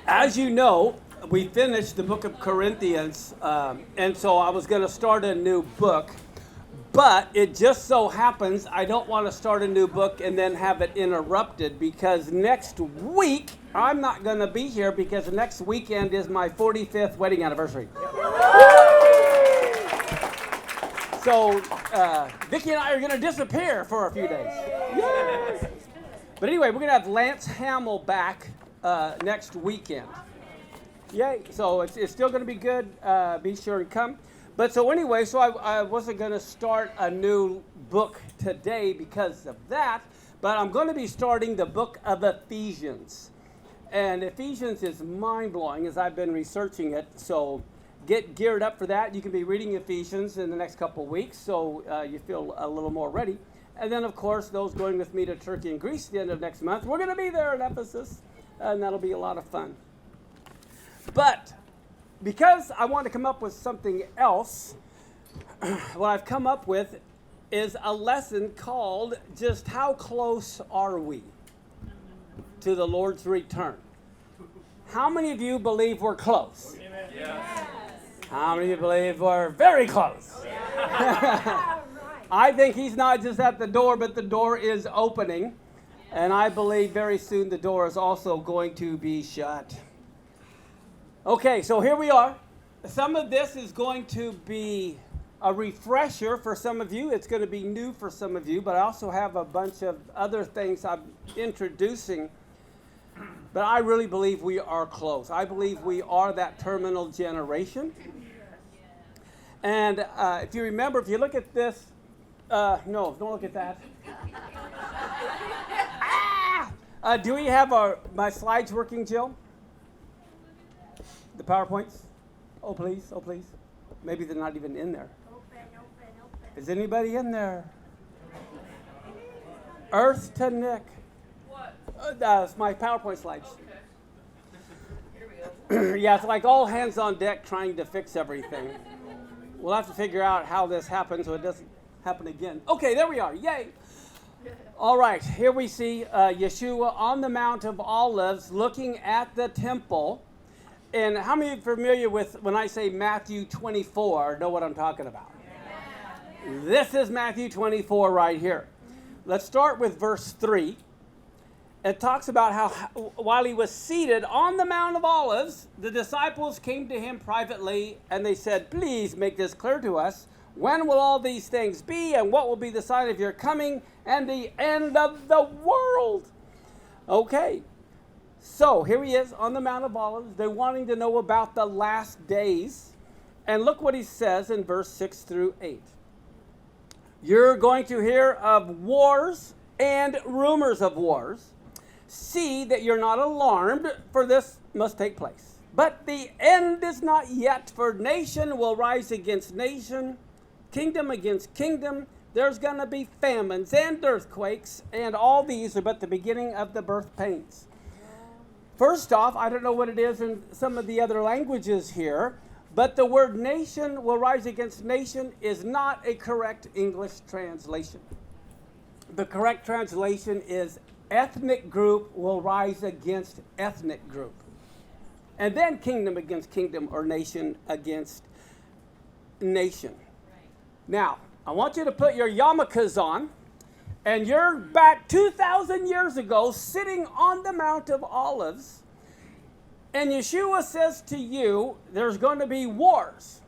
As you know, we finished the Book of Corinthians, and so I was going to start a new book, but it just so happens I don't want to start a new book and then have it interrupted, because next week I'm not going to be here, because next weekend is my 45th wedding anniversary. So Vicki and I are going to disappear for a few days. Yes. But anyway, we're going to have Lance Hamill back next weekend. Yay. So it's still going to be good. Be sure to come. But so anyway, so I wasn't going to start a new book today because of that, but I'm going to be starting the Book of Ephesians. And Ephesians is mind-blowing as I've been researching it. So get geared up for that. You can be reading Ephesians in the next couple of weeks, so you feel a little more ready. And then, of course, those going with me to Turkey and Greece at the end of next month, we're going to be there in Ephesus, and that'll be a lot of fun. But because I want to come up with something else, what I've come up with is a lesson called Just How Close Are We to the Lord's Return? How many of you believe we're close? Amen. Yes. How many of you believe we're very close? I think he's not just at the door, but the door is opening. And I believe very soon the door is also going to be shut. Okay, so here we are. Some of this is going to be a refresher for some of you. It's going to be new for some of you, but I also have a bunch of other things I'm introducing. But I really believe we are close. I believe we are that terminal generation. And if you remember, if you look at this, no, don't look at that. Do we have my slides working, Jill? The PowerPoints? Oh, please. Oh, please. Maybe they're not even in there. Open. Is anybody in there? Earth to Nick. What? That's my PowerPoint slides. Okay. Here we go. Yeah, it's like all hands on deck trying to fix everything. We'll have to figure out how this happens so it doesn't happen again. Okay, there we are. Yay. All right, here we see Yeshua on the Mount of Olives looking at the temple. And how many are familiar with when I say Matthew 24, know what I'm talking about? Yeah. This is Matthew 24 right here. Let's start with verse 3. It talks about how while he was seated on the Mount of Olives, the disciples came to him privately and they said, "Please make this clear to us. When will all these things be, and what will be the sign of your coming and the end of the world?" Okay, so here he is on the Mount of Olives. They're wanting to know about the last days. And look what he says in verse 6 through 8. "You're going to hear of wars and rumors of wars. See that you're not alarmed, for this must take place. But the end is not yet, for nation will rise against nation, kingdom against kingdom. There's going to be famines and earthquakes, and all these are but the beginning of the birth pains." First off, I don't know what it is in some of the other languages here, but the word nation will rise against nation is not a correct English translation. The correct translation is ethnic group will rise against ethnic group. And then kingdom against kingdom, or nation against nation. Now, I want you to put your yarmulkes on, and you're back 2,000 years ago sitting on the Mount of Olives, and Yeshua says to you, there's going to be wars.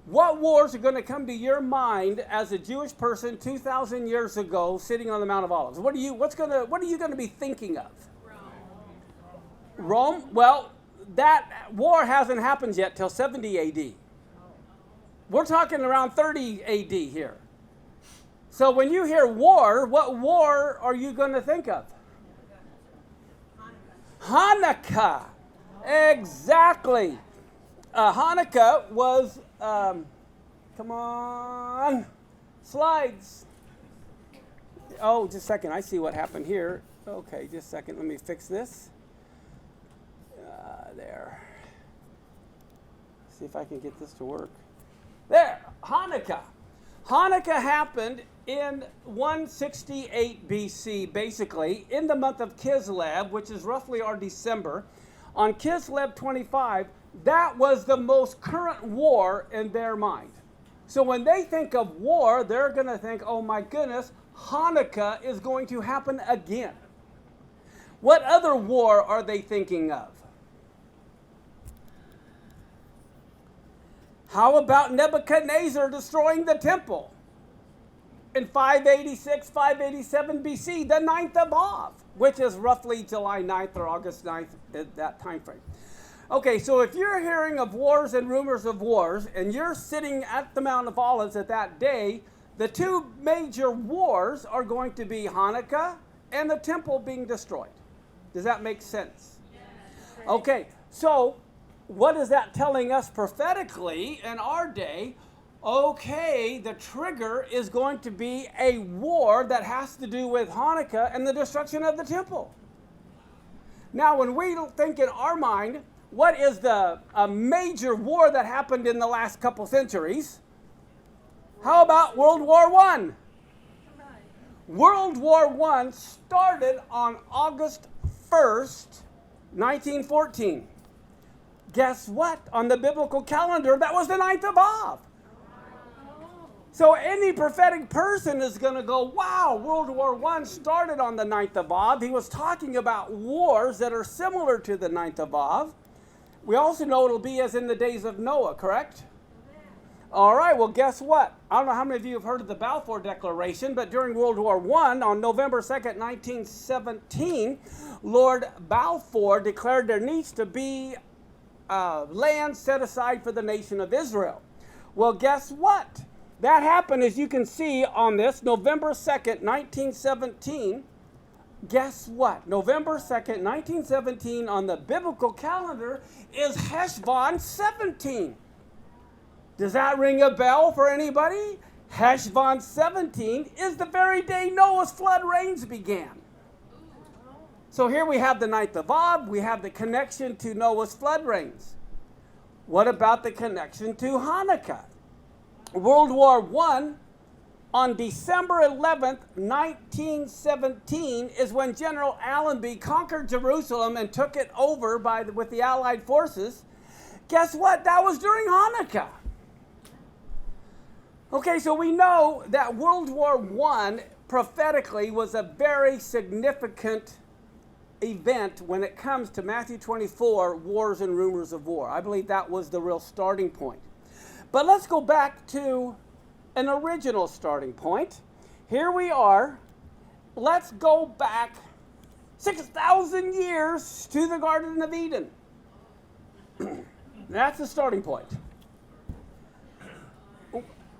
What wars are going to come to your mind as a Jewish person 2,000 years ago sitting on the Mount of Olives? What are you going to be thinking of? Rome? Well, that war hasn't happened yet till 70 AD. We're talking around 30 AD here. So when you hear war, what war are you going to think of? Hanukkah. Exactly. Hanukkah was, come on, slides. Oh, just a second. I see what happened here. Okay, just a second. Let me fix this. There. See if I can get this to work. There, Hanukkah. Hanukkah happened in 168 BC, basically, in the month of Kislev, which is roughly our December. on Kislev 25, that was the most current war in their mind. So when they think of war, they're going to think, oh my goodness, Hanukkah is going to happen again. What other war are they thinking of? How about Nebuchadnezzar destroying the temple in 586, 587 BC, the 9th of Av, which is roughly July 9th or August 9th, at that time frame. Okay, so if you're hearing of wars and rumors of wars, and you're sitting at the Mount of Olives at that day, the two major wars are going to be Hanukkah and the temple being destroyed. Does that make sense? Yes. Okay, so what is that telling us prophetically in our day? Okay, the trigger is going to be a war that has to do with Hanukkah and the destruction of the temple. Now, when we think in our mind, what is a major war that happened in the last couple centuries? How about World War One? World War One started on August 1st, 1914. Guess what? On the biblical calendar, that was the 9th of Av. So any prophetic person is going to go, wow, World War One started on the 9th of Av. He was talking about wars that are similar to the 9th of Av. We also know it'll be as in the days of Noah, correct? All right, well, guess what? I don't know how many of you have heard of the Balfour Declaration, but during World War I, on November 2nd, 1917, Lord Balfour declared there needs to be land set aside for the nation of Israel. Well, guess what? That happened, as you can see on this, November 2nd, 1917. Guess what? November 2nd, 1917 on the biblical calendar is Heshvan 17. Does that ring a bell for anybody? Heshvan 17 is the very day Noah's flood rains began. So here we have the 9th of Av. We have the connection to Noah's flood rains. What about the connection to Hanukkah? World War I, on December 11th, 1917, is when General Allenby conquered Jerusalem and took it over with the Allied forces. Guess what? That was during Hanukkah. Okay, so we know that World War I prophetically was a very significant event when it comes to Matthew 24, wars and rumors of war. I believe that was the real starting point. But let's go back to an original starting point. Here we are. Let's go back 6,000 years to the Garden of Eden. That's the starting point.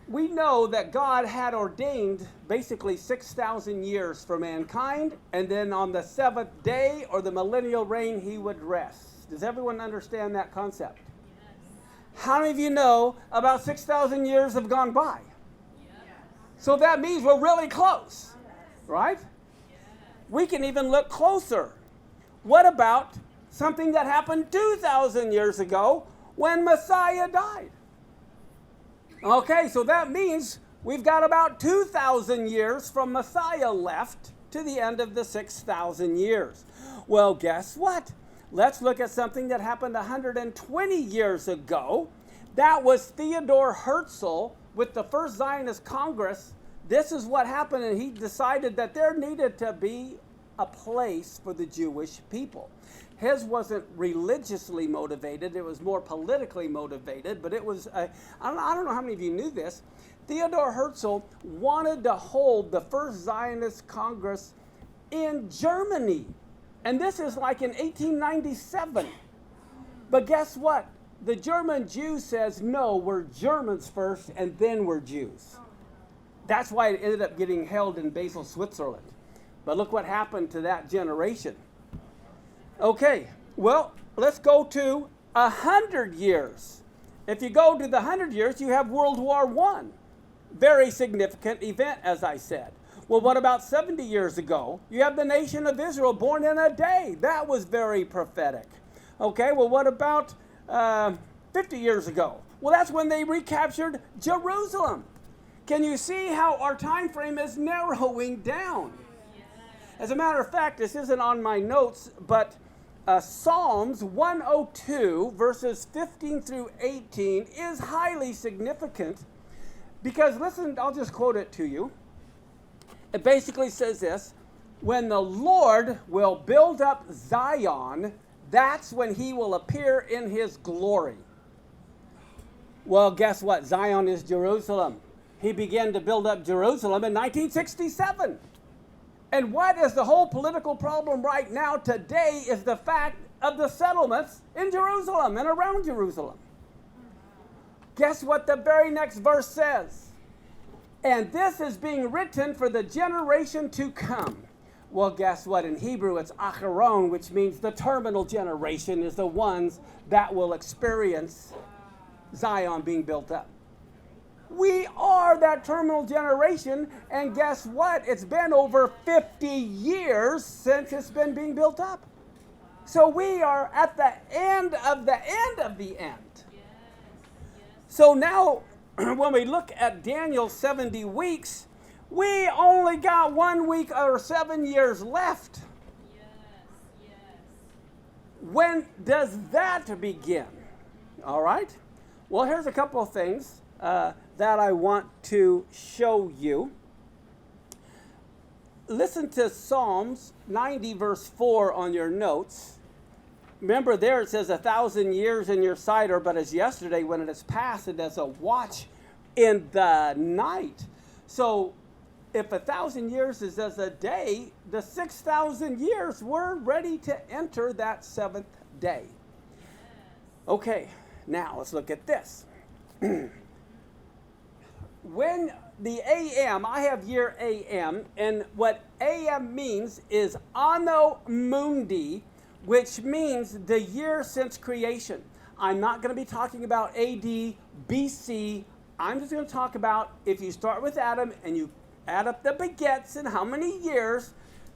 We know that God had ordained basically 6,000 years for mankind, and then on the seventh day or the millennial reign, he would rest. Does everyone understand that concept? Yes. How many of you know about 6,000 years have gone by? Yes. So that means we're really close, right? Yes. We can even look closer. What about something that happened 2,000 years ago when Messiah died? Okay, so that means we've got about 2,000 years from Messiah left to the end of the 6,000 years. Well, guess what? Let's look at something that happened 120 years ago. That was Theodore Herzl with the first Zionist Congress. This is what happened, and he decided that there needed to be a place for the Jewish people. His wasn't religiously motivated. It was more politically motivated, but it was, I don't know how many of you knew this. Theodore Herzl wanted to hold the first Zionist Congress in Germany. And this is like in 1897. But guess what? The German Jew says, no, we're Germans first, and then we're Jews. That's why it ended up getting held in Basel, Switzerland. But look what happened to that generation. Okay, well, let's go to 100 years. If you go to the 100 years, you have World War I. Very significant event, as I said. Well, what about 70 years ago? You have the nation of Israel born in a day. That was very prophetic. Okay, well, what about 50 years ago? Well, that's when they recaptured Jerusalem. Can you see how our time frame is narrowing down? As a matter of fact, this isn't on my notes, but Psalms 102, verses 15 through 18, is highly significant because, listen, I'll just quote it to you. It basically says this: when the Lord will build up Zion, that's when he will appear in his glory. Well, guess what? Zion is Jerusalem. He began to build up Jerusalem in 1967. And what is the whole political problem right now today is the fact of the settlements in Jerusalem and around Jerusalem. Guess what the very next verse says? And this is being written for the generation to come. Well, guess what? In Hebrew, it's acharon, which means the terminal generation is the ones that will experience Zion being built up. We are that terminal generation, and guess what? It's been over 50 years since it's been being built up. So we are at the end of the end of the end. So now, when we look at Daniel's 70 weeks, we only got 1 week or 7 years left. When does that begin? All right. Well, here's a couple of things that I want to show you. Listen to Psalms 90, verse 4 on your notes. Remember there it says 1,000 years in your sight are but as yesterday when it is past and as a watch in the night. So if 1,000 years is as a day, the 6,000 years we're ready to enter that seventh day. Okay, now let's look at this. When the AM, I have year AM, and what AM means is Anno Mundi, which means the year since creation. I'm not going to be talking about AD, BC. I'm just going to talk about if you start with Adam and you add up the begets and how many years,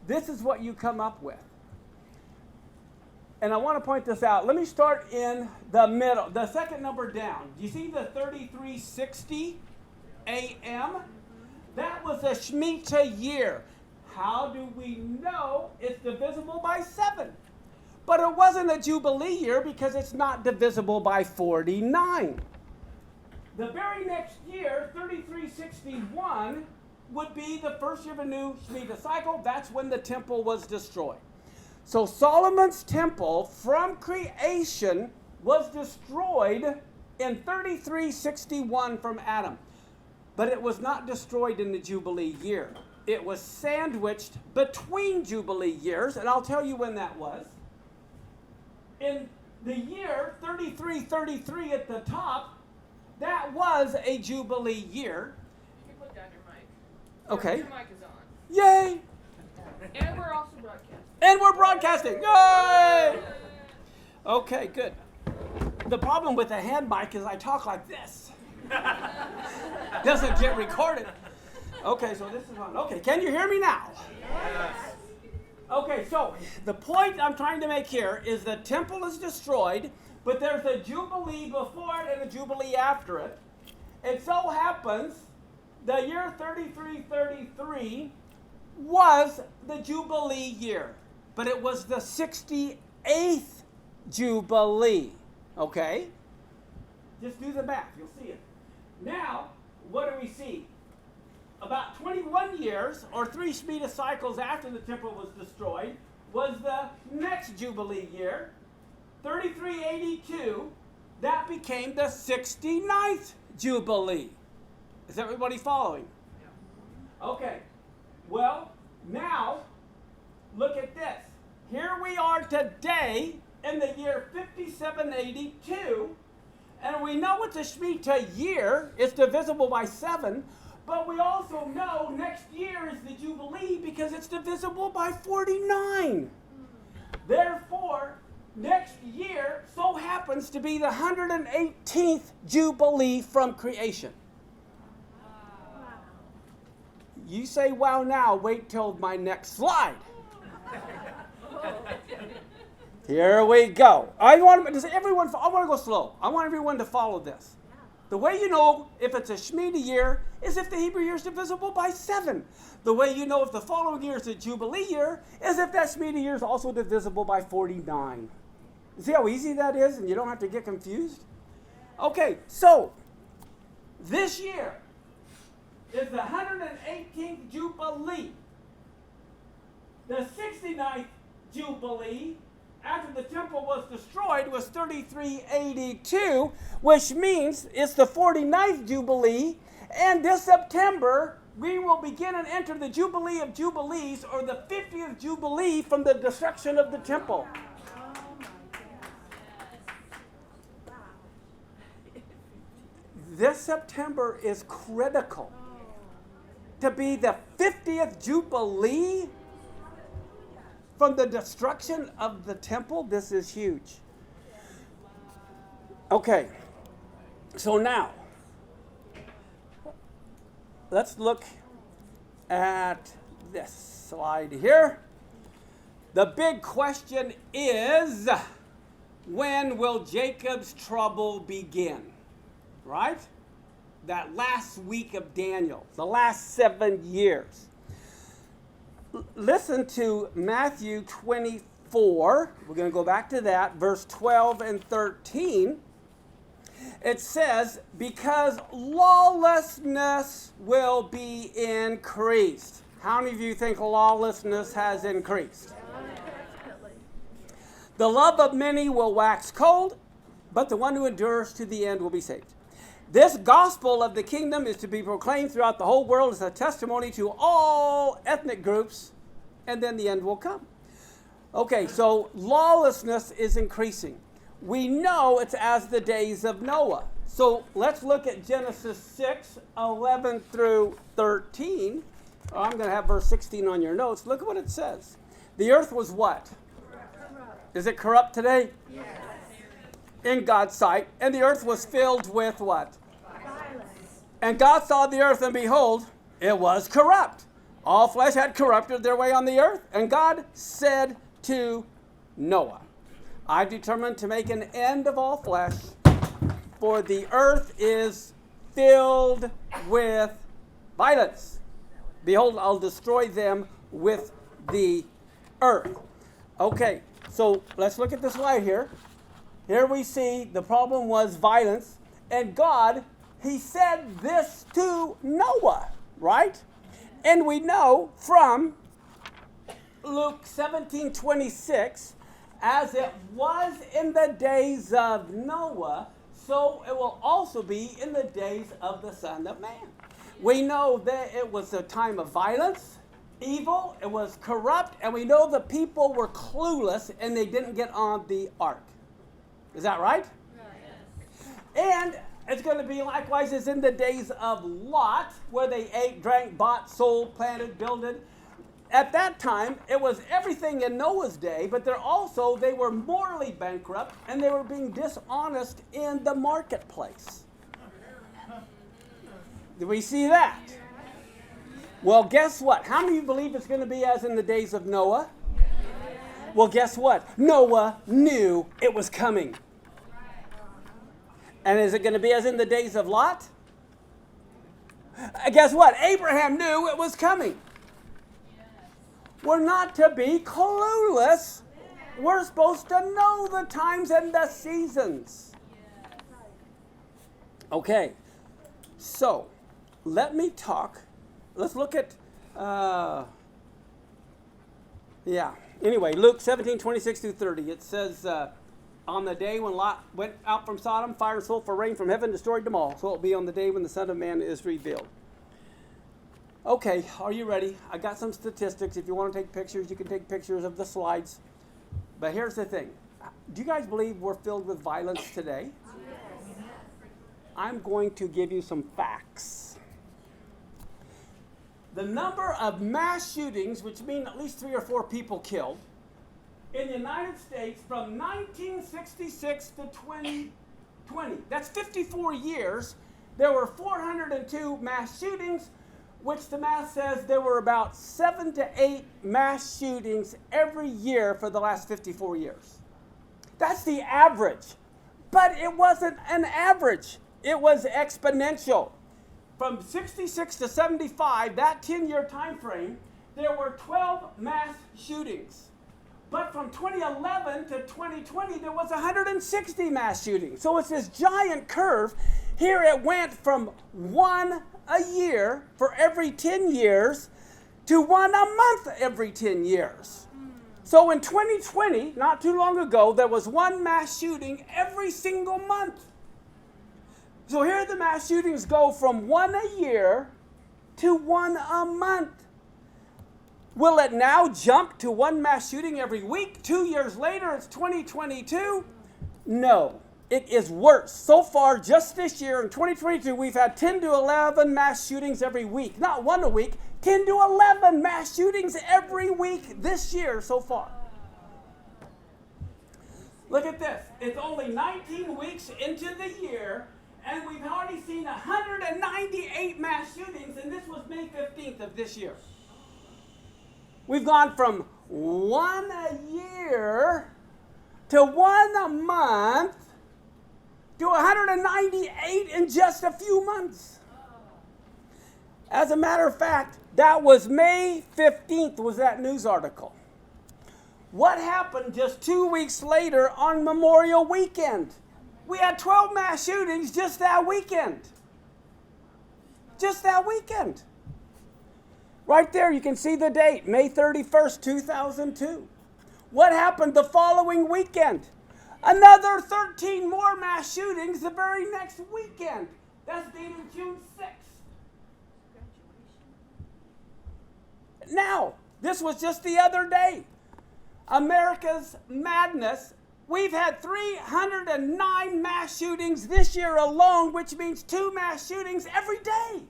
this is what you come up with. And I want to point this out. Let me start in the middle, the second number down. Do you see the 3360 AM? That was a Shemitah year. How do we know it's divisible by 7? But it wasn't a Jubilee year because it's not divisible by 49. The very next year, 3361, would be the first year of a new Shemitah cycle. That's when the temple was destroyed. So Solomon's temple from creation was destroyed in 3361 from Adam. But it was not destroyed in the Jubilee year. It was sandwiched between Jubilee years, and I'll tell you when that was. In the year 3333 at the top, that was a Jubilee year. You can put down your mic. Okay. Your mic is on. Yay! And we're also broadcasting. And we're broadcasting. Yay! Okay, good. The problem with the hand mic is I talk like this. Doesn't get recorded. Okay, so this is on. Okay, can you hear me now? Yes. Okay, so the point I'm trying to make here is the temple is destroyed, but there's a Jubilee before it and a Jubilee after it. It so happens the year 3333 was the Jubilee year, but it was the 68th Jubilee. Okay? Just do the math, you'll see it. Now, what do we see? About 21 years, or 3 Shemitah cycles after the temple was destroyed, was the next Jubilee year, 3382. That became the 69th Jubilee. Is everybody following? Yeah. Okay. Well, now, look at this. Here we are today in the year 5782, and we know it's a Shemitah year. It's divisible by 7. But we also know next year is the Jubilee because it's divisible by 49. Therefore, next year so happens to be the 118th Jubilee from creation. You say, wow, now, wait till my next slide. Here we go. I want to go slow. I want everyone to follow this. The way you know if it's a Shemitah year is if the Hebrew year is divisible by 7. The way you know if the following year is a Jubilee year is if that Shemitah year is also divisible by 49. You see how easy that is, and you don't have to get confused? Okay, so this year is the 118th Jubilee. The 69th Jubilee, after the temple was destroyed, was 3382, which means it's the 49th Jubilee, and this September we will begin and enter the Jubilee of Jubilees, or the 50th Jubilee from the destruction of the temple. This September is critical. To be the 50th Jubilee from the destruction of the temple, this is huge. Okay, so now, let's look at this slide here. The big question is, when will Jacob's trouble begin? Right? That last week of Daniel, the last 7 years. Listen to Matthew 24. We're going to go back to that, verse 12 and 13. It says, because lawlessness will be increased. How many of you think lawlessness has increased? The love of many will wax cold, but the one who endures to the end will be saved. This gospel of the kingdom is to be proclaimed throughout the whole world as a testimony to all ethnic groups, and then the end will come. Okay, so lawlessness is increasing. We know it's as the days of Noah. So let's look at Genesis 6, 11 through 13. I'm going to have verse 16 on your notes. Look at what it says. The earth was what? Is it corrupt today? Yes. In God's sight. And the earth was filled with what? And God saw the earth, and behold, it was corrupt. All flesh had corrupted their way on the earth. And God said to Noah, I determined to make an end of all flesh, for the earth is filled with violence. Behold, I'll destroy them with the earth. Okay, so let's look at this slide here. Here we see the problem was violence. And God, he said this to Noah, right? And we know from Luke 17:26, as it was in the days of Noah, so it will also be in the days of the Son of Man. We know that it was a time of violence, evil, it was corrupt, and we know the people were clueless and they didn't get on the ark. Is that right? And it's going to be likewise as in the days of Lot, where they ate, drank, bought, sold, planted, builded. At that time, it was everything in Noah's day, but they were morally bankrupt, and they were being dishonest in the marketplace. Do we see that? Well, guess what? How many of you believe it's going to be as in the days of Noah? Well, guess what? Noah knew it was coming. And is it going to be as in the days of Lot? Guess what? Abraham knew it was coming. We're not to be clueless. We're supposed to know the times and the seasons. Okay, so let me talk. Let's look at, Anyway, Luke 17:26 through 30. It says, on the day when Lot went out from Sodom, fire and sulfur rained from heaven, destroyed them all. So it will be on the day when the Son of Man is revealed. Okay, are you ready? I got some statistics. If you want to take pictures, you can take pictures of the slides. But here's the thing. Do you guys believe we're filled with violence today? Yes. I'm going to give you some facts. The number of mass shootings, which mean at least 3 or 4 people killed, in the United States from 1966 to 2020, that's 54 years, there were 402 mass shootings, which the math says there were about 7 to 8 mass shootings every year for the last 54 years. That's the average. But it wasn't an average. It was exponential. From 66 to 75, that 10-year time frame, there were 12 mass shootings. But from 2011 to 2020, there was 160 mass shootings. So it's this giant curve. Here it went from one a year for every 10 years to one a month every 10 years. So in 2020, not too long ago, there was one mass shooting every single month. So here the mass shootings go from one a year to one a month. Will it now jump to one mass shooting every week? 2 years later, it's 2022? No, it is worse. So far, just this year in 2022, we've had 10 to 11 mass shootings every week. Not one a week, 10 to 11 mass shootings every week this year so far. Look at this. It's only 19 weeks into the year, and we've already seen 198 mass shootings, and this was May 15th of this year. We've gone from one a year to one a month to 198 in just a few months. As a matter of fact, that was May 15th was that news article. What happened just 2 weeks later on Memorial Weekend? We had 12 mass shootings just that weekend. Just that weekend. Right there, you can see the date, May 31st, 2002. What happened the following weekend? Another 13 more mass shootings the very next weekend. That's dated June 6th. Now, this was just the other day. America's madness. We've had 309 mass shootings this year alone, which means 2 mass shootings every day.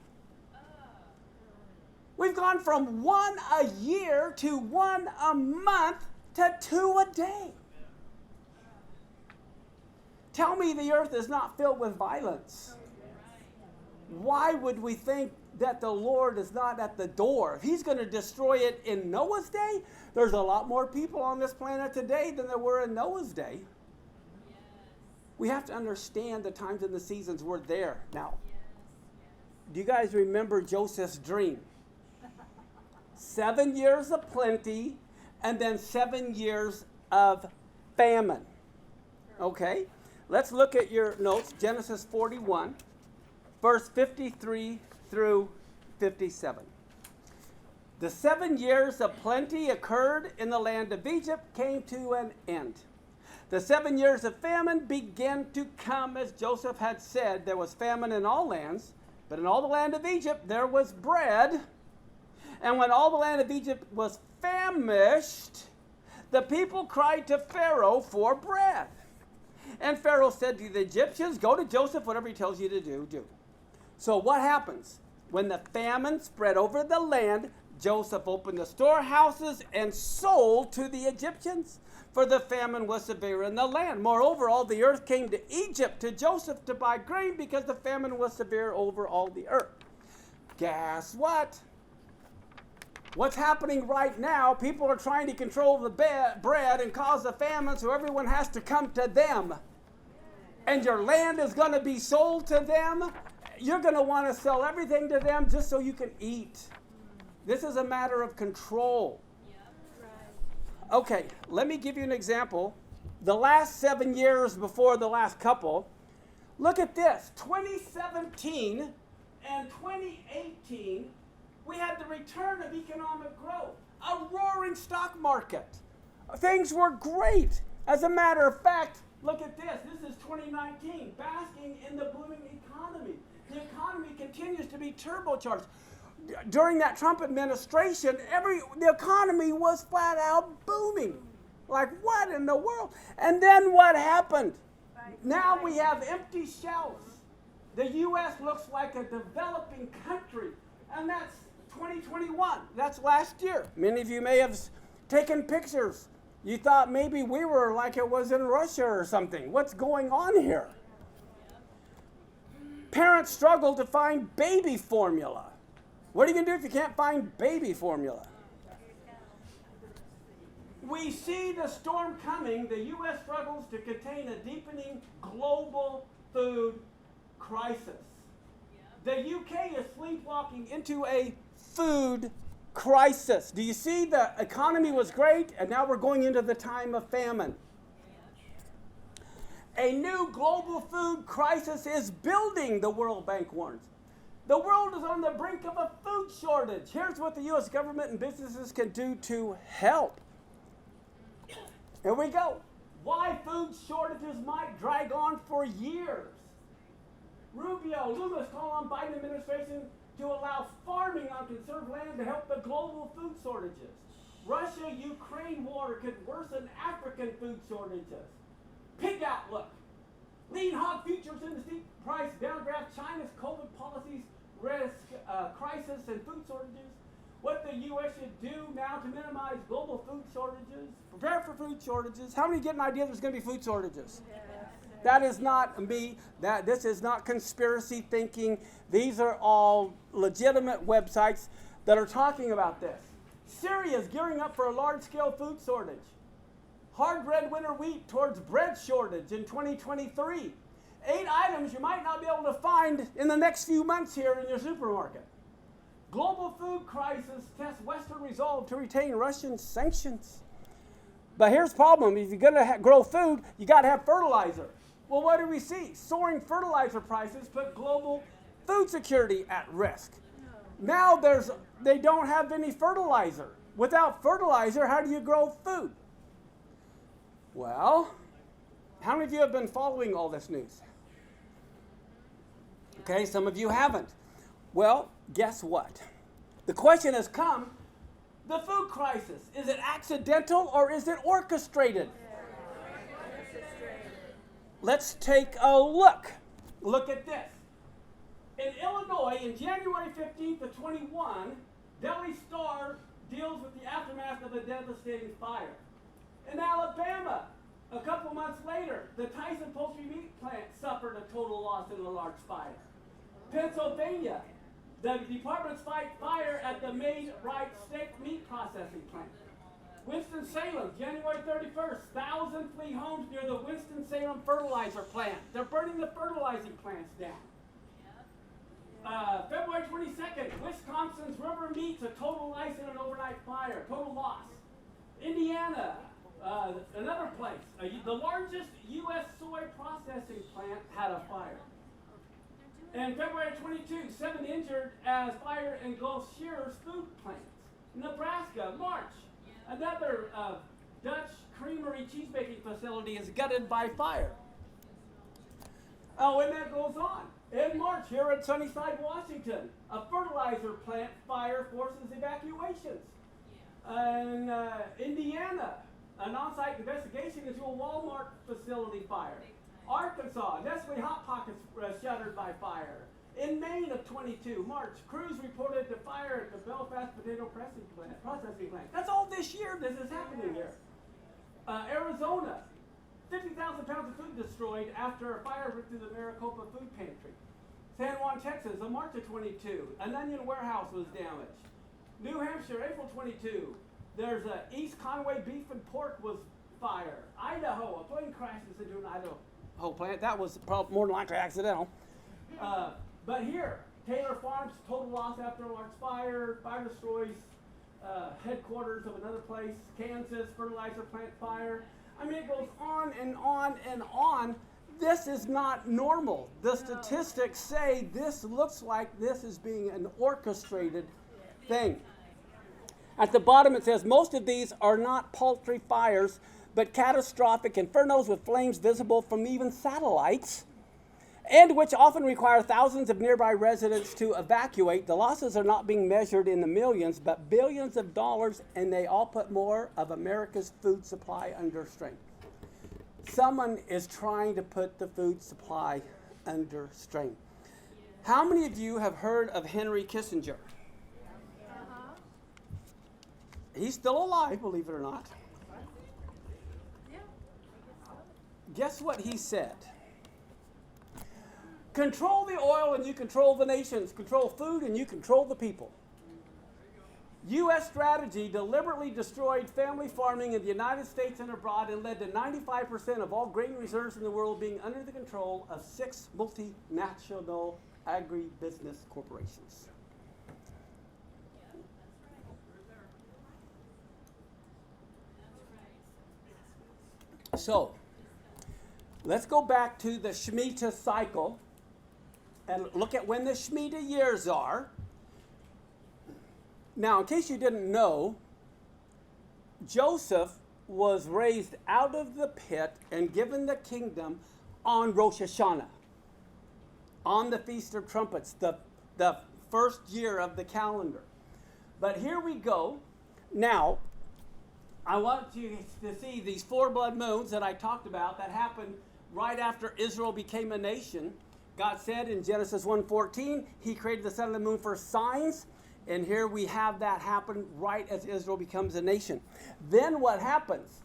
We've gone from one a year to one a month to 2 a day. Tell me the earth is not filled with violence. Why would we think that the Lord is not at the door? If he's going to destroy it in Noah's day, there's a lot more people on this planet today than there were in Noah's day. We have to understand the times and the seasons we're there. Now, do you guys remember Joseph's dream? 7 years of plenty and then 7 years of famine. Okay, let's look at your notes. Genesis 41, verse 53 through 57. The 7 years of plenty occurred in the land of Egypt, came to an end. The 7 years of famine began to come, as Joseph had said. There was famine in all lands, but in all the land of Egypt there was bread. And when all the land of Egypt was famished, the people cried to Pharaoh for bread. And Pharaoh said to the Egyptians, go to Joseph, whatever he tells you to do, do. So what happens? When the famine spread over the land, Joseph opened the storehouses and sold to the Egyptians, for the famine was severe in the land. Moreover, all the earth came to Egypt to Joseph to buy grain, because the famine was severe over all the earth. Guess what? What's happening right now, people are trying to control the bread and cause a famine, so everyone has to come to them. And your land is going to be sold to them. You're going to want to sell everything to them just so you can eat. This is a matter of control. Okay, let me give you an example. The last 7 years before the last couple, look at this. 2017 and 2018, we had the return of economic growth, a roaring stock market. Things were great. As a matter of fact, look at this. This is 2019, basking in the booming economy. The economy continues to be turbocharged. During that Trump administration, the economy was flat out booming. Like, what in the world? And then what happened? Now we have empty shelves. The U.S. looks like a developing country, and that's 2021. That's last year. Many of you may have taken pictures. You thought maybe we were like it was in Russia or something. What's going on here? Parents struggle to find baby formula. What are you going to do if you can't find baby formula? We see the storm coming. The U.S. struggles to contain a deepening global food crisis. The UK is sleepwalking into a food crisis. Do you see the economy was great and now we're going into the time of famine? A new global food crisis is building, the World Bank warns. The world is on the brink of a food shortage. Here's what the U.S. government and businesses can do to help. Here we go. Why food shortages might drag on for years. Rubio, Loomis call on Biden administration to allow farming on conserved land to help the global food shortages. Russia-Ukraine war could worsen African food shortages. Pig outlook. Lean hog futures in the steep price downdraft. China's COVID policies risk crisis and food shortages. What the U.S. should do now to minimize global food shortages. Prepare for food shortages. How many get an idea there's going to be food shortages? That is not me. This is not conspiracy thinking. These are all legitimate websites that are talking about this. Syria is gearing up for a large-scale food shortage. Hard red winter wheat towards bread shortage in 2023. 8 items you might not be able to find in the next few months here in your supermarket. Global food crisis tests Western resolve to retain Russian sanctions. But here's the problem. If you're going to grow food, you got to have fertilizer. Well, what do we see? Soaring fertilizer prices put global food security at risk. Now they don't have any fertilizer. Without fertilizer, how do you grow food? Well, how many of you have been following all this news? Okay, some of you haven't. Well, guess what? The question has come, the food crisis, is it accidental or is it orchestrated? Let's take a look. Look at this. In Illinois, in January 15th of 21, Daily Star deals with the aftermath of a devastating fire. In Alabama, a couple months later, the Tyson poultry meat plant suffered a total loss in a large fire. Pennsylvania, the departments fight fire at the Made-Right steak meat processing plant. Winston-Salem, January 31st, 1,000 flee homes near the Winston-Salem fertilizer plant. They're burning the fertilizing plants down. February 22nd, Wisconsin's River meets a total ice in an overnight fire, total loss. Indiana, another place, the largest U.S. soy processing plant had a fire. And February 22, 7 injured as fire engulfs Shearer's food plants. Nebraska, March, another Dutch creamery cheesemaking facility is gutted by fire. Oh, and that goes on. In March, here at Sunnyside, Washington, a fertilizer plant fire forces evacuations. In Indiana, an on-site investigation into a Walmart facility fire. Arkansas, Nestle Hot Pockets shuttered by fire. In Maine of 22, March, crews reported the fire at the Belfast potato processing plant. That's all this year this is happening here. Arizona, 50,000 pounds of food destroyed after a fire ripped through the Maricopa food pantry. San Juan, Texas, in March of 22, an onion warehouse was damaged. New Hampshire, April 22, there's a East Conway beef and pork was fire. Idaho, a plane crashes into an Idaho plant. That was probably more than likely accidental. But here, Taylor Farms, total loss after a large fire. Fire destroys headquarters of another place. Kansas, fertilizer plant fire. I mean, it goes on and on and on. This is not normal. The statistics say this looks like this is being an orchestrated thing. At the bottom it says, most of these are not poultry fires, but catastrophic infernos with flames visible from even satellites, and which often require thousands of nearby residents to evacuate. The losses are not being measured in the millions, but billions of dollars, and they all put more of America's food supply under strain. Someone is trying to put the food supply under strain. How many of you have heard of Henry Kissinger? He's still alive, believe it or not. Guess what he said? Control the oil and you control the nations. Control food and you control the people. U.S. strategy deliberately destroyed family farming in the United States and abroad and led to 95% of all grain reserves in the world being under the control of 6 multinational agribusiness corporations. So, let's go back to the Shemitah cycle and look at when the Shemitah years are. Now, in case you didn't know, Joseph was raised out of the pit and given the kingdom on Rosh Hashanah, on the Feast of Trumpets, the first year of the calendar. But here we go. Now, I want you to see these 4 blood moons that I talked about that happened right after Israel became a nation. God said in Genesis 1:14, he created the sun and the moon for signs. And here we have that happen right as Israel becomes a nation. Then what happens?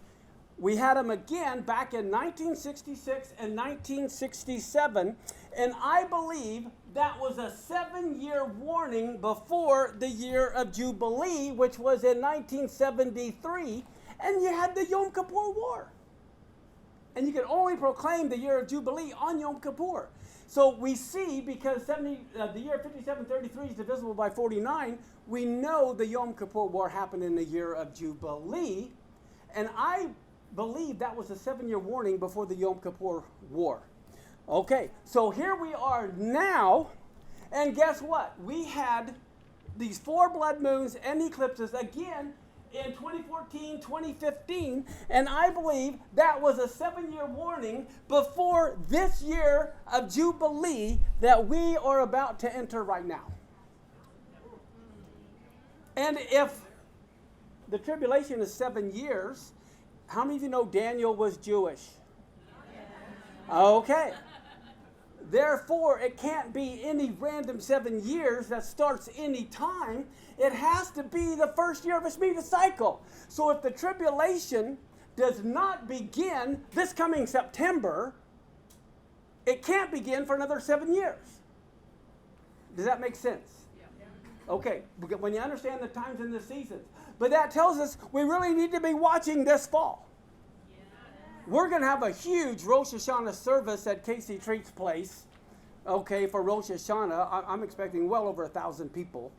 We had them again back in 1966 and 1967. And I believe that was a 7-year warning before the year of Jubilee, which was in 1973. And you had the Yom Kippur War. And you could only proclaim the year of Jubilee on Yom Kippur. So we see, because the year 5733 is divisible by 49, we know the Yom Kippur War happened in the year of Jubilee. And I believe that was a 7-year warning before the Yom Kippur War. Okay, so here we are now, and guess what? We had these 4 blood moons and eclipses again in 2014, 2015, and I believe that was a 7-year warning before this year of Jubilee that we are about to enter right now. And if the tribulation is 7 years, how many of you know Daniel was Jewish? Okay. Therefore, it can't be any random 7 years that starts any time. It has to be the first year of a Shemitah cycle. So if the tribulation does not begin this coming September, it can't begin for another 7 years. Does that make sense? Okay, when you understand the times and the seasons. But that tells us we really need to be watching this fall. We're going to have a huge Rosh Hashanah service at Casey Treat's place, okay, for Rosh Hashanah. I'm expecting well over 1,000 people,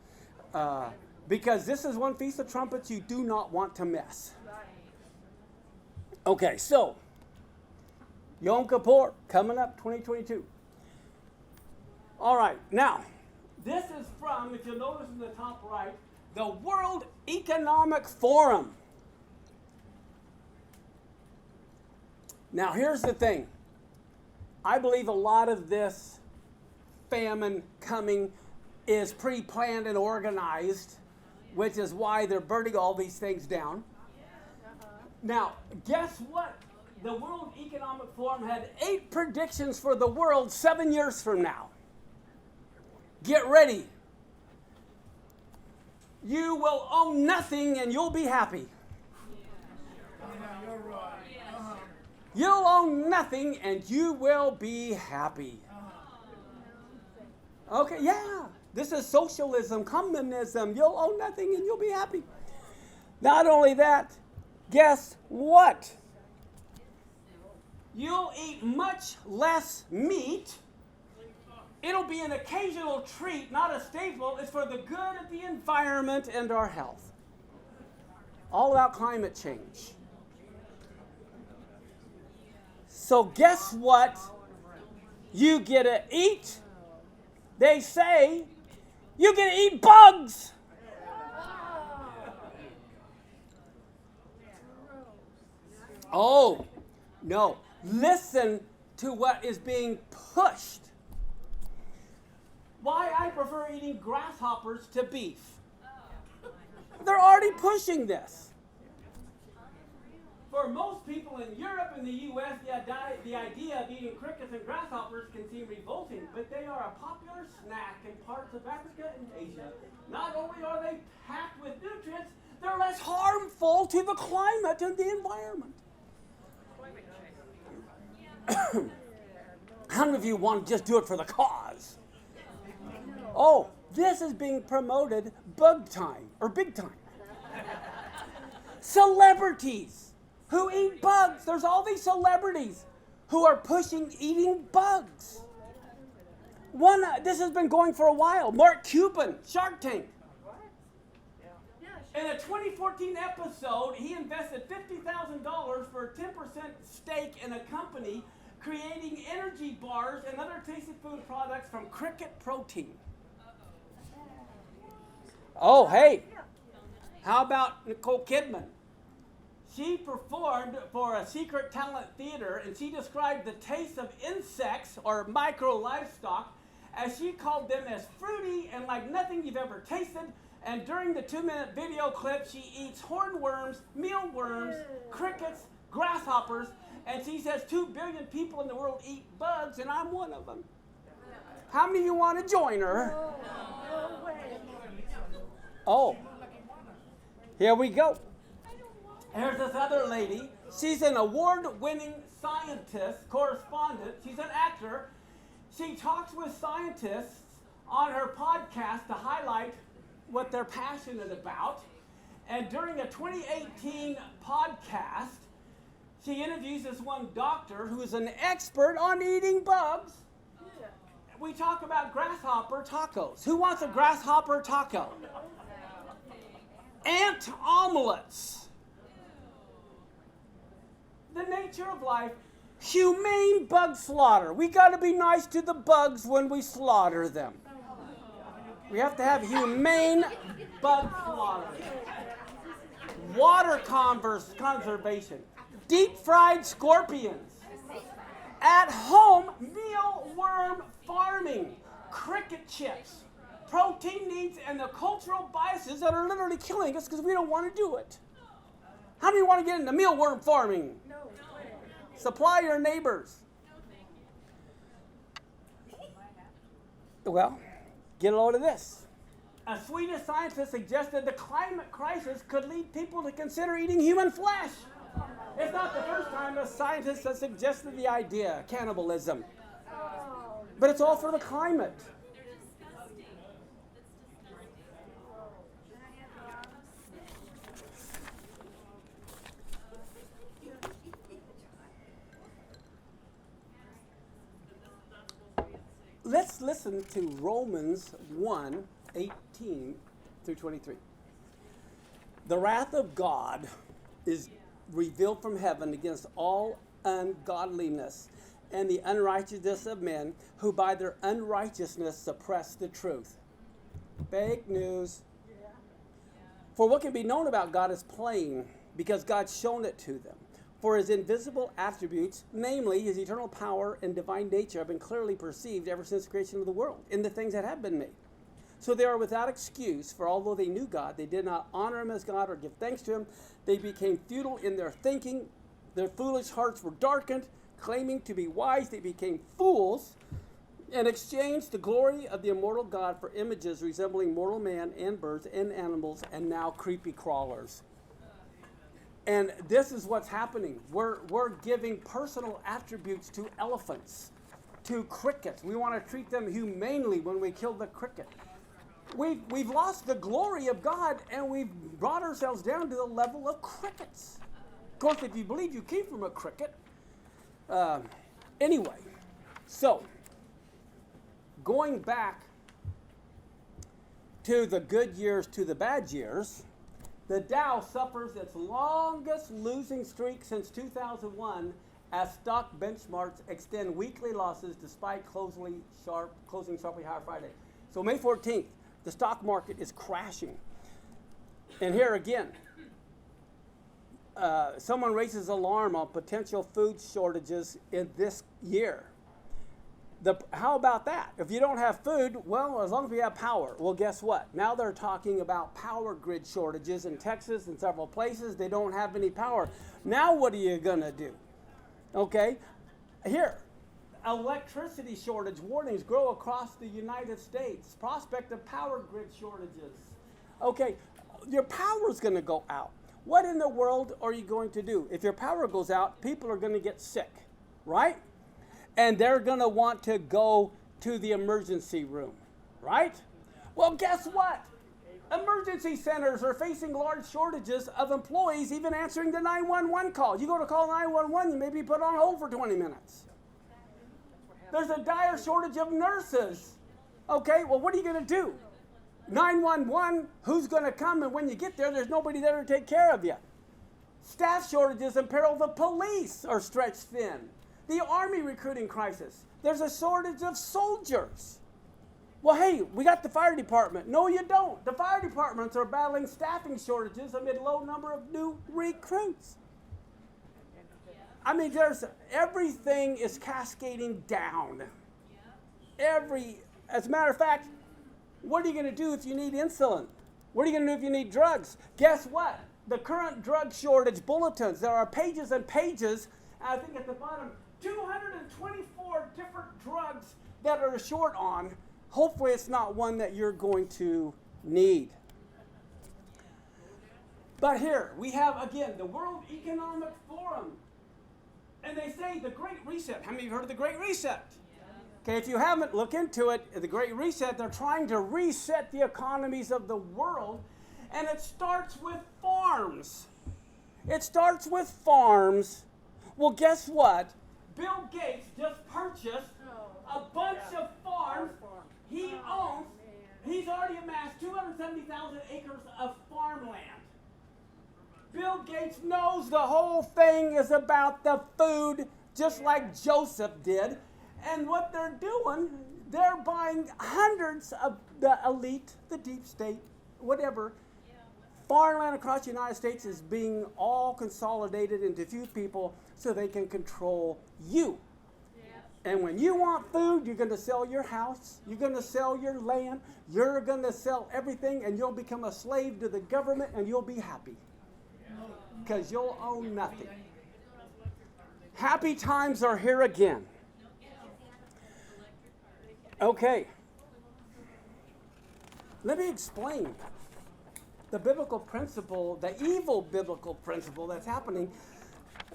because this is one Feast of Trumpets you do not want to miss. Okay, so, Yom Kippur, coming up, 2022. All right, now, this is from, if you'll notice in the top right, the World Economic Forum. Now, here's the thing. I believe a lot of this famine coming is pre-planned and organized, which is why they're burning all these things down. Now, guess what? The World Economic Forum had 8 predictions for the world 7 years from now. Get ready. You will own nothing and you'll be happy. You'll own nothing and you will be happy. Okay, yeah. This is socialism, communism. You'll own nothing and you'll be happy. Not only that, guess what? You'll eat much less meat. It'll be an occasional treat, not a staple. It's for the good of the environment and our health. All about climate change. So guess what? You get to eat. They say you get to eat bugs. Oh, no. Listen to what is being pushed. Why I prefer eating grasshoppers to beef. They're already pushing this. For most people in Europe and the U.S., the idea of eating crickets and grasshoppers can seem revolting, but they are a popular snack in parts of Africa and Asia. Not only are they packed with nutrients, they're less harmful to the climate and the environment. How many of you want to just do it for the cause? Oh, This is being promoted bug time, or big time. Celebrities who eat bugs. There's all these celebrities who are pushing eating bugs. This has been going for a while. Mark Cuban, Shark Tank. In a 2014 episode, he invested $50,000 for a 10% stake in a company creating energy bars and other tasty food products from cricket protein. Oh, hey. How about Nicole Kidman? She performed for a secret talent theater, and she described the taste of insects or micro livestock, as she called them, as fruity and like nothing you've ever tasted. And during the 2-minute video clip, she eats hornworms, mealworms, crickets, grasshoppers, and she says 2 billion people in the world eat bugs, and I'm one of them. How many of you want to join her? Oh, here we go. Here's this other lady. She's an award-winning scientist, correspondent. She's an actor. She talks with scientists on her podcast to highlight what they're passionate about. And during a 2018 podcast, she interviews this one doctor who is an expert on eating bugs. We talk about grasshopper tacos. Who wants a grasshopper taco? Ant omelets. The nature of life. Humane bug slaughter. We got to be nice to the bugs when we slaughter them. We have to have humane bug slaughter. Water conservation. Deep fried scorpions. At home mealworm farming. Cricket chips. Protein needs and the cultural biases that are literally killing us because we don't want to do it. How many want to get into mealworm farming? No. Supply your neighbors. Well, get a load of this. A Swedish scientist suggested the climate crisis could lead people to consider eating human flesh. It's not the first time a scientist has suggested the idea, cannibalism. But it's all for the climate. Let's listen to Romans 1:18 through 23. The wrath of God is revealed from heaven against all ungodliness and the unrighteousness of men who by their unrighteousness suppress the truth. Fake news. For what can be known about God is plain, because God's shown it to them. For his invisible attributes, namely his eternal power and divine nature, have been clearly perceived ever since the creation of the world, in the things that have been made. So they are without excuse, for although they knew God, they did not honor him as God or give thanks to him. They became futile in their thinking. Their foolish hearts were darkened. Claiming to be wise, they became fools and exchanged the glory of the immortal God for images resembling mortal man and birds and animals and now creepy crawlers. And this is what's happening. We're giving personal attributes to elephants, to crickets. We want to treat them humanely when we kill the cricket. We've lost the glory of God, and we've brought ourselves down to the level of crickets. Of course, if you believe you came from a cricket. Anyway, so going back to the good years to the bad years, the Dow suffers its longest losing streak since 2001 as stock benchmarks extend weekly losses despite closing sharply higher Friday. So May 14th, the stock market is crashing. And here again, someone raises alarm on potential food shortages in this year. How about that? If you don't have food, well, as long as we have power. Well, guess what? Now they're talking about power grid shortages in Texas and several places. They don't have any power. Now what are you going to do? Okay, here, electricity shortage warnings grow across the United States. Prospect of power grid shortages. Okay, your power's going to go out. What in the world are you going to do? If your power goes out, people are going to get sick, right? And they're going to want to go to the emergency room, right? Well, guess what? Emergency centers are facing large shortages of employees even answering the 911 call. You go to call 911, you may be put on hold for 20 minutes. There's a dire shortage of nurses. Okay, well, what are you going to do? 911, who's going to come? And when you get there, there's nobody there to take care of you. Staff shortages imperil the police are stretched thin. The army recruiting crisis. There's a shortage of soldiers. Well, hey, we got the fire department. No, you don't. The fire departments are battling staffing shortages amid low number of new recruits. I mean, everything is cascading down. As a matter of fact, what are you going to do if you need insulin? What are you going to do if you need drugs? Guess what? The current drug shortage bulletins, there are pages and pages, I think at the bottom, 224 different drugs that are short on. Hopefully it's not one that you're going to need. But here, we have, again, the World Economic Forum. And they say the Great Reset. How many of you heard of the Great Reset? Okay, if you haven't, look into it. The Great Reset, they're trying to reset the economies of the world. And it starts with farms. It starts with farms. Well, guess what? Bill Gates just purchased a bunch of farms he owns. He's already amassed 270,000 acres of farmland. Bill Gates knows the whole thing is about the food, just like Joseph did. And what they're doing, they're buying hundreds of the elite, the deep state, whatever. Farmland across the United States is being all consolidated into a few people so they can control you. And when you want food, you're going to sell your house, you're going to sell your land, you're going to sell everything, and you'll become a slave to the government, and you'll be happy. Because you'll own nothing. Happy times are here again. Okay. Let me explain the biblical principle, the evil biblical principle that's happening.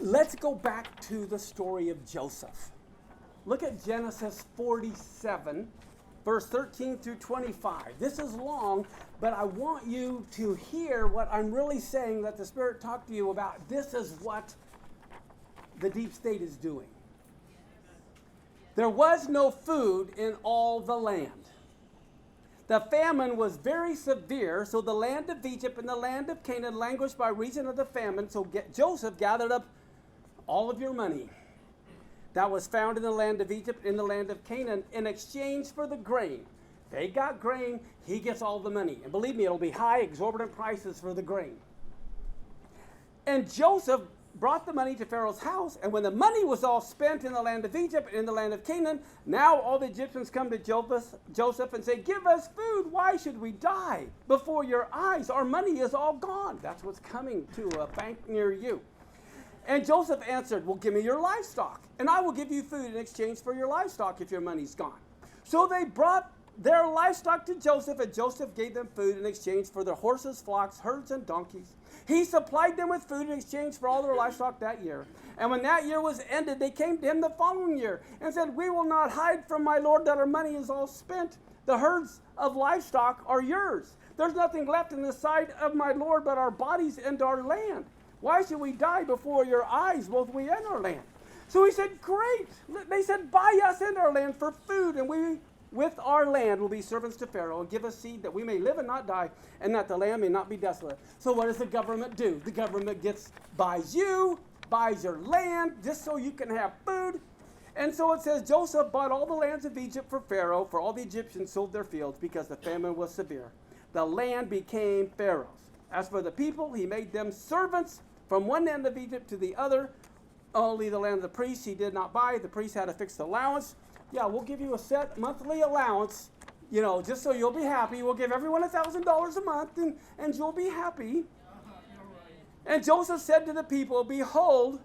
Let's go back to the story of Joseph. Look at Genesis 47, verse 13 through 25. This is long, but I want you to hear what I'm really saying, that the Spirit talked to you about. This is what the deep state is doing. There was no food in all the land. The famine was very severe, so the land of Egypt and the land of Canaan languished by reason of the famine. So Joseph gathered up all of your money that was found in the land of Egypt, in the land of Canaan, in exchange for the grain. They got grain, he gets all the money. And believe me, it'll be high, exorbitant prices for the grain. And Joseph brought the money to Pharaoh's house, and when the money was all spent in the land of Egypt and in the land of Canaan, now all the Egyptians come to Joseph and say, "Give us food, why should we die before your eyes? Our money is all gone." That's what's coming to a bank near you. And Joseph answered, "Well, give me your livestock, and I will give you food in exchange for your livestock if your money's gone." So they brought their livestock to Joseph, and Joseph gave them food in exchange for their horses, flocks, herds, and donkeys. He supplied them with food in exchange for all their livestock that year. And when that year was ended, they came to him the following year and said, "We will not hide from my lord that our money is all spent. The herds of livestock are yours. There's nothing left in the sight of my lord but our bodies and our land. Why should we die before your eyes, both we and our land?" So he said, "Great." They said, "Buy us and our land for food, and we with our land will be servants to Pharaoh, and give us seed that we may live and not die, and that the land may not be desolate." So what does the government do? The government buys you, buys your land, just so you can have food. And so it says, Joseph bought all the lands of Egypt for Pharaoh, for all the Egyptians sold their fields, because the famine was severe. The land became Pharaoh's. As for the people, he made them servants from one end of Egypt to the other. Only the land of the priests he did not buy. The priests had a fixed allowance. Yeah, we'll give you a set monthly allowance, just so you'll be happy. We'll give everyone $1,000 a month, and you'll be happy. And Joseph said to the people, "Behold,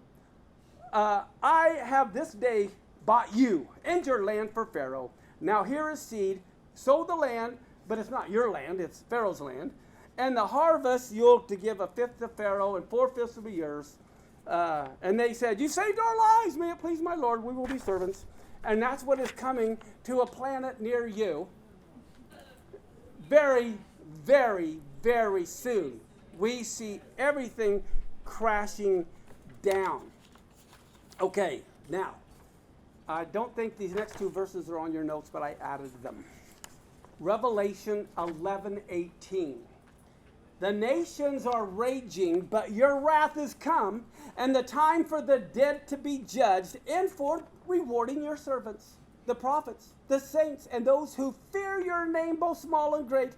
I have this day bought you and your land for Pharaoh. Now here is seed. Sow the land," but it's not your land, it's Pharaoh's land. "And the harvest you'll to give a fifth to Pharaoh, and 4/5 will be yours." And they said, "You saved our lives. May it please my Lord, we will be servants." And that's what is coming to a planet near you. very, very, very soon, we see everything crashing down. Okay, now, I don't think these next two verses are on your notes, but I added them. Revelation 11:18. The nations are raging, but your wrath is come, and the time for the dead to be judged, and for rewarding your servants, the prophets, the saints, and those who fear your name, both small and great,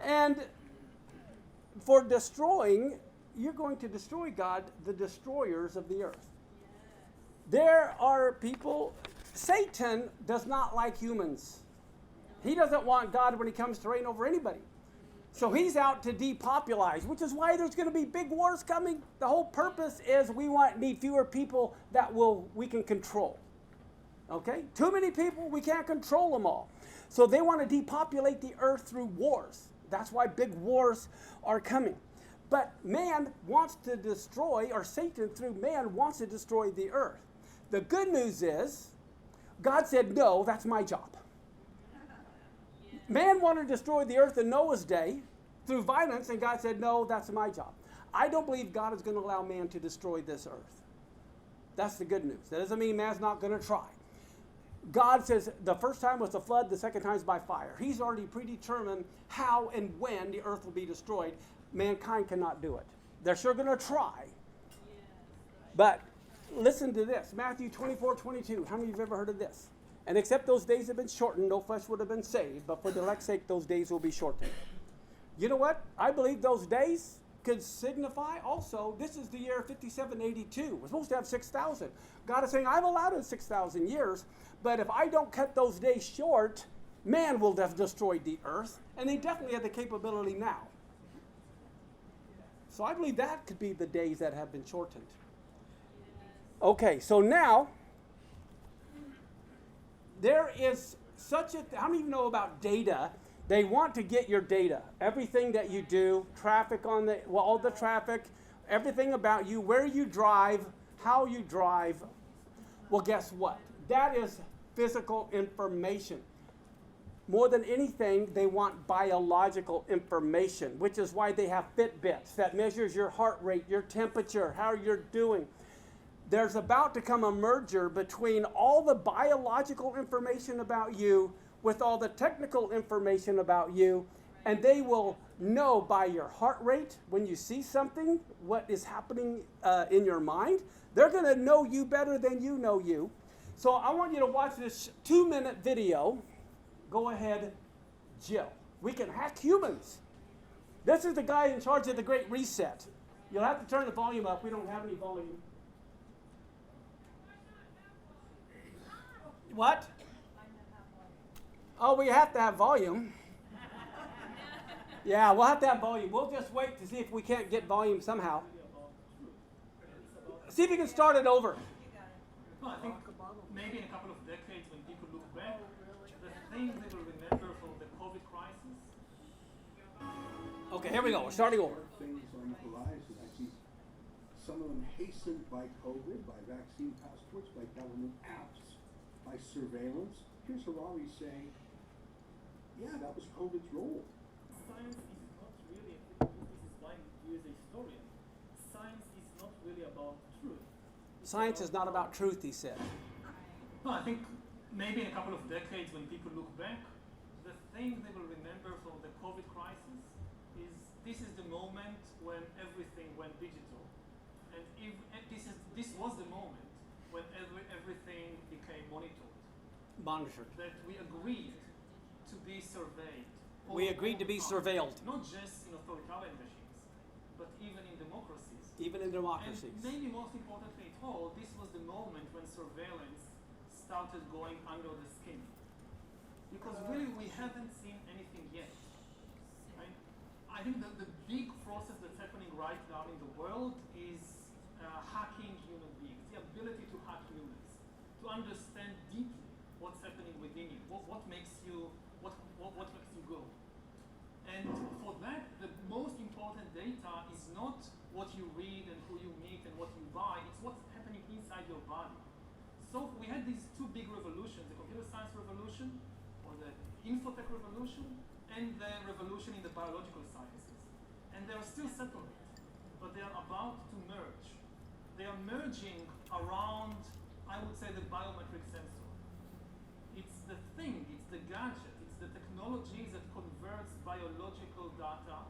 and for destroying, you're going to destroy, God, the destroyers of the earth. There are people, Satan does not like humans. He doesn't want God when he comes to reign over anybody. So he's out to depopulize, which is why there's going to be big wars coming. The whole purpose is we need fewer people that we can control. Okay? Too many people, we can't control them all. So they want to depopulate the earth through wars. That's why big wars are coming. But man wants to destroy, or Satan through man wants to destroy the earth. The good news is, God said, no, that's my job. Man wanted to destroy the earth in Noah's day through violence, and God said, no, that's my job. I don't believe God is going to allow man to destroy this earth. That's the good news. That doesn't mean man's not going to try. God says the first time was the flood, the second time is by fire. He's already predetermined how and when the earth will be destroyed. Mankind cannot do it. They're sure going to try. But listen to this, Matthew 24:22. How many of you have ever heard of this? And except those days have been shortened, no flesh would have been saved, but for the elect's sake, those days will be shortened. You know what? I believe those days could signify also, this is the year 5782. We're supposed to have 6,000. God is saying, I've allowed it 6,000 years, but if I don't cut those days short, man will have destroyed the earth, and they definitely have the capability now. So I believe that could be the days that have been shortened. Okay, so now, there is such a, how many of you know about data? They want to get your data. Everything that you do, traffic on all the traffic, everything about you, where you drive, how you drive. Well, guess what? That is physical information. More than anything, they want biological information, which is why they have Fitbits that measures your heart rate, your temperature, how you're doing. There's about to come a merger between all the biological information about you with all the technical information about you, and they will know by your heart rate when you see something, what is happening in your mind. They're going to know you better than you know you. So I want you to watch this 2-minute video. Go ahead, Jill. We can hack humans. This is the guy in charge of the Great Reset. You'll have to turn the volume up. We don't have any volume. What? Oh, we have to have volume. Yeah, we'll have to have volume. We'll just wait to see if we can't get volume somehow. See if you can start it over. No, I think maybe in a couple of decades when people look back, the things they will remember from the COVID crisis. Okay, here we go. We're starting over. Things on the horizon. I see some of them hastened by COVID, by vaccine passports, by government apps, by surveillance. Here's Harari saying, yeah, that was COVID's role. Science is not really, this is why you as a historian, science is not really about truth. Science is not about truth, he said. No, I think maybe in a couple of decades when people look back, the thing they will remember from the COVID crisis is this is the moment when everything went digital. And this was the moment when everything became monitored. Monitored. That we agreed to be surveyed. We agreed to be surveilled. Not just in authoritarian regimes, but even in democracies. Even in democracies. And maybe most importantly at all, this was the moment when surveillance started going under the skin. Because really we haven't seen anything yet. Right? I think that the big process that's happening right now in the world is hacking human beings, the ability to hack humans, to understand deeply what's happening within you, what makes you go. And for that, the most important data is not what you read and who you meet and what you buy, it's what's happening inside your body. So we had these two big revolutions, the computer science revolution or the infotech revolution, and the revolution in the biological sciences. And they are still separate, but they are about to merge. They are merging around, I would say, the biometric sensor. It's the thing, it's the gadget, it's the technology that converts biological data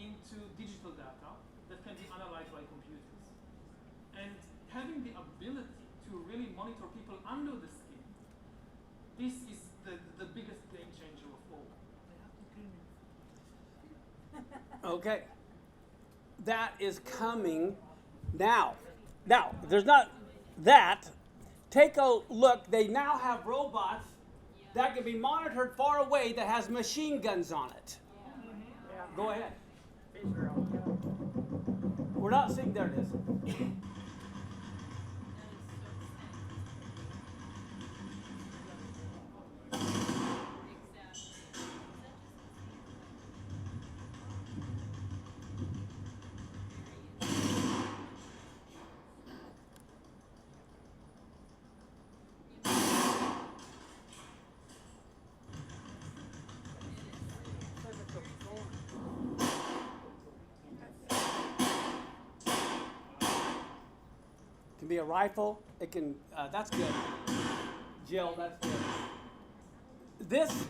into digital data that can be analyzed by computers. And having the ability to really monitor people under the skin, this is the biggest game changer of all. Okay. That is coming now. Now, there's not that. Take a look. They now have robots that can be monitored far away that has machine guns on it. Go ahead. We're not seeing, there it is. Can be a rifle. It can. That's good. Jill, that's good. This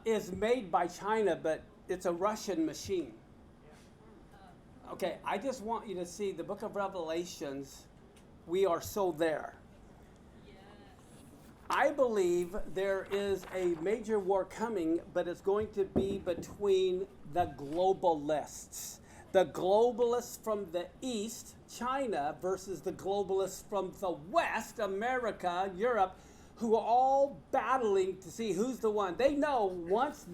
is made by China, but it's a Russian machine. Okay, I just want you to see the Book of Revelations. We are so there. I believe there is a major war coming, but it's going to be between the globalists. The globalists from the East, China, versus the globalists from the West, America, Europe, who are all battling to see who's the one. They know once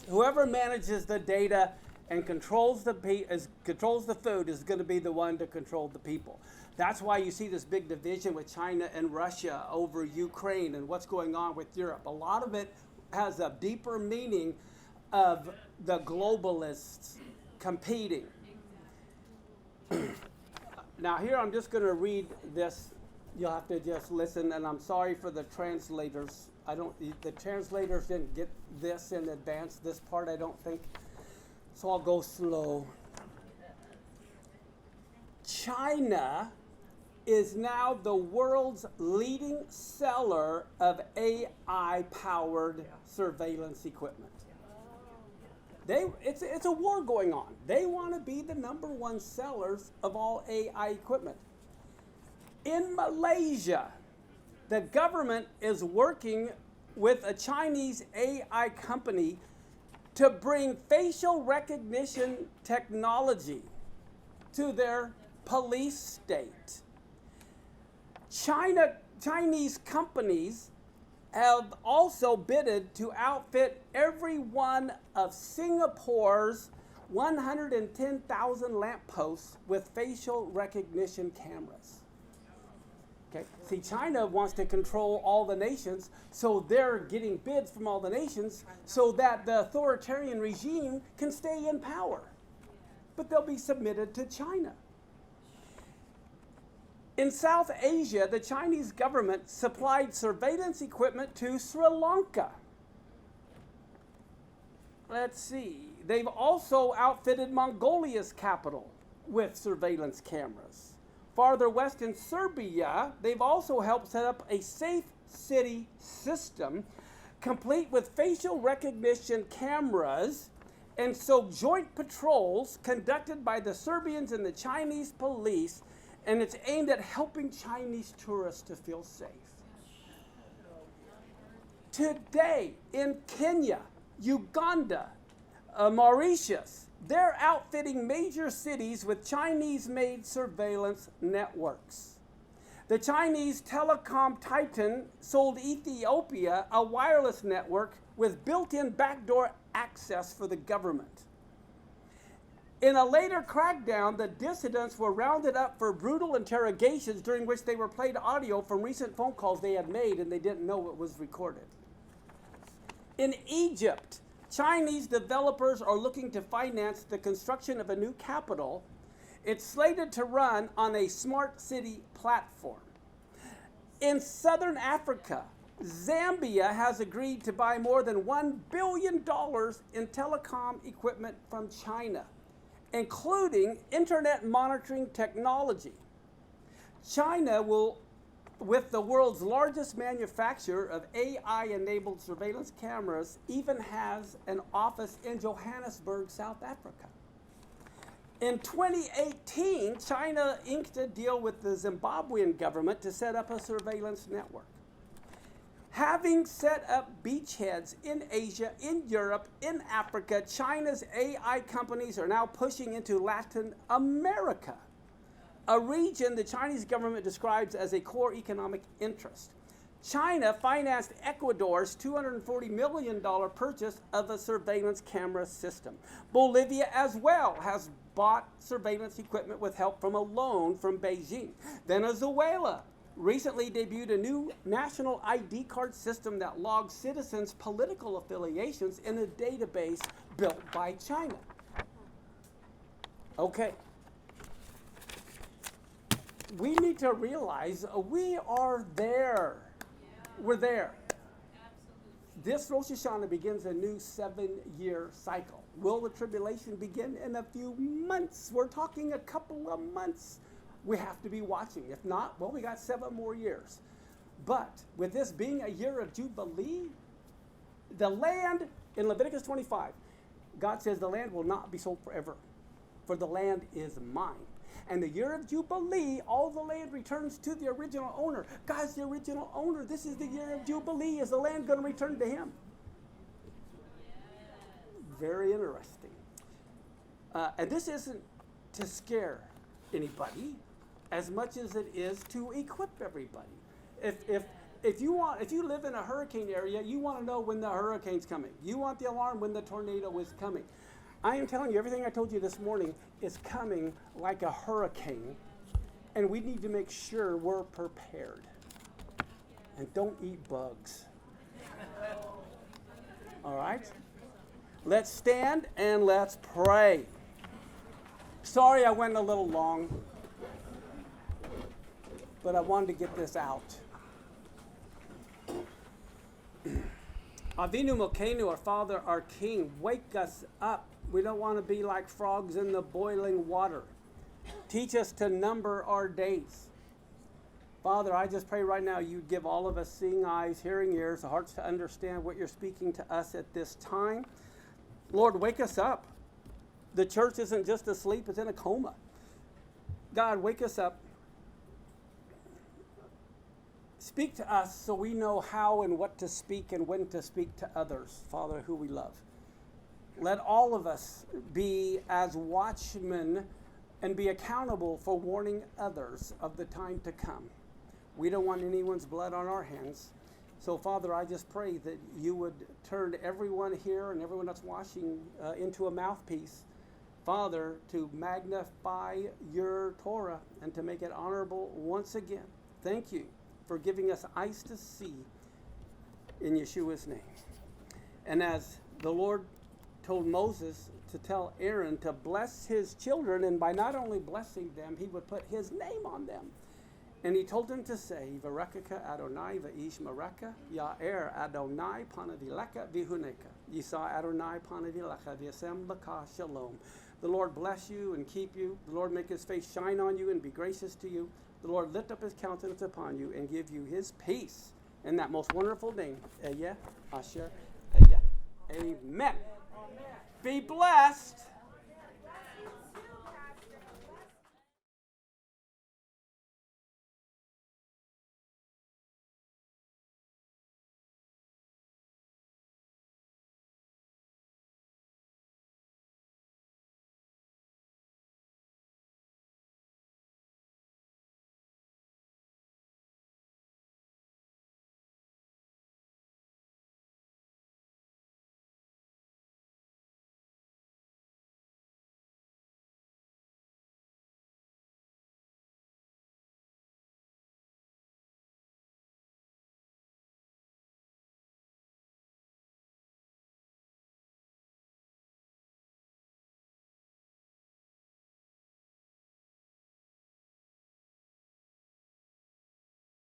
whoever manages the data and controls the food is going to be the one to control the people. That's why you see this big division with China and Russia over Ukraine and what's going on with Europe. A lot of it has a deeper meaning of the globalists competing. Now here I'm just going to read this. You'll have to just listen, and I'm sorry for the translators. The translators didn't get this in advance, this part I don't think. So I'll go slow. China is now the world's leading seller of AI-powered surveillance equipment. It's a war going on. They want to be the number one sellers of all AI equipment. In Malaysia, the government is working with a Chinese AI company to bring facial recognition technology to their police state. Chinese companies have also bidded to outfit every one of Singapore's 110,000 lampposts with facial recognition cameras. Okay. See, China wants to control all the nations, so they're getting bids from all the nations so that the authoritarian regime can stay in power. But they'll be submitted to China. In South Asia, the Chinese government supplied surveillance equipment to Sri Lanka. Let's see. They've also outfitted Mongolia's capital with surveillance cameras. Farther west in Serbia, they've also helped set up a safe city system complete with facial recognition cameras. And so joint patrols conducted by the Serbians and the Chinese police, and it's aimed at helping Chinese tourists to feel safe. Today in Kenya, Uganda, Mauritius, they're outfitting major cities with Chinese-made surveillance networks. The Chinese telecom titan sold Ethiopia a wireless network with built-in backdoor access for the government. In a later crackdown, the dissidents were rounded up for brutal interrogations during which they were played audio from recent phone calls they had made and they didn't know it was recorded. In Egypt, Chinese developers are looking to finance the construction of a new capital. It's slated to run on a smart city platform. In southern Africa, Zambia has agreed to buy more than $1 billion in telecom equipment from China, including internet monitoring technology. China will, with the world's largest manufacturer of AI-enabled surveillance cameras, even has an office in Johannesburg, South Africa. In 2018, China inked a deal with the Zimbabwean government to set up a surveillance network. Having set up beachheads in Asia, in Europe, in Africa, China's AI companies are now pushing into Latin America, a region the Chinese government describes as a core economic interest. China financed Ecuador's $240 million purchase of a surveillance camera system. Bolivia as well has bought surveillance equipment with help from a loan from Beijing. Venezuela recently debuted a new national ID card system that logs citizens' political affiliations in a database built by China. Okay. We need to realize we are there. We're there. This Rosh Hashanah begins a new 7-year cycle. Will the tribulation begin in a few months? We're talking a couple of months. We have to be watching. If not, well, we got 7 more years. But with this being a year of Jubilee, the land in Leviticus 25, God says the land will not be sold forever, for the land is mine. And the year of Jubilee, all the land returns to the original owner. God's the original owner. This is the year of Jubilee. Is the land going to return to him? Very interesting. And this isn't to scare anybody as much as it is to equip everybody. If you live in a hurricane area, you want to know when the hurricane's coming. You want the alarm when the tornado is coming. I am telling you, everything I told you this morning is coming like a hurricane, and we need to make sure we're prepared. And don't eat bugs. All right? Let's stand and let's pray. Sorry I went a little long, but I wanted to get this out. Avinu Malkeinu, our Father, our King, wake us up. We don't want to be like frogs in the boiling water. Teach us to number our days. Father, I just pray right now you'd give all of us seeing eyes, hearing ears, hearts to understand what you're speaking to us at this time. Lord, wake us up. The church isn't just asleep, it's in a coma. God, wake us up. Speak to us so we know how and what to speak and when to speak to others, Father, who we love. Let all of us be as watchmen and be accountable for warning others of the time to come. We don't want anyone's blood on our hands. So, Father, I just pray that you would turn everyone here and everyone that's watching into a mouthpiece, Father, to magnify your Torah and to make it honorable once again. Thank you for giving us eyes to see in Yeshua's name. And as the Lord told Moses to tell Aaron to bless his children, and by not only blessing them, he would put his name on them. And he told him to say, Varekaka Adonai va'ish mareka, Ya'er Adonai panavileka vihuneka, Yisa Adonai panavilecha v'yasem baka shalom. The Lord bless you and keep you. The Lord make his face shine on you and be gracious to you. The Lord lift up his countenance upon you and give you his peace. In that most wonderful name, Ehyeh, Asher, Ehyeh. Amen. Be blessed.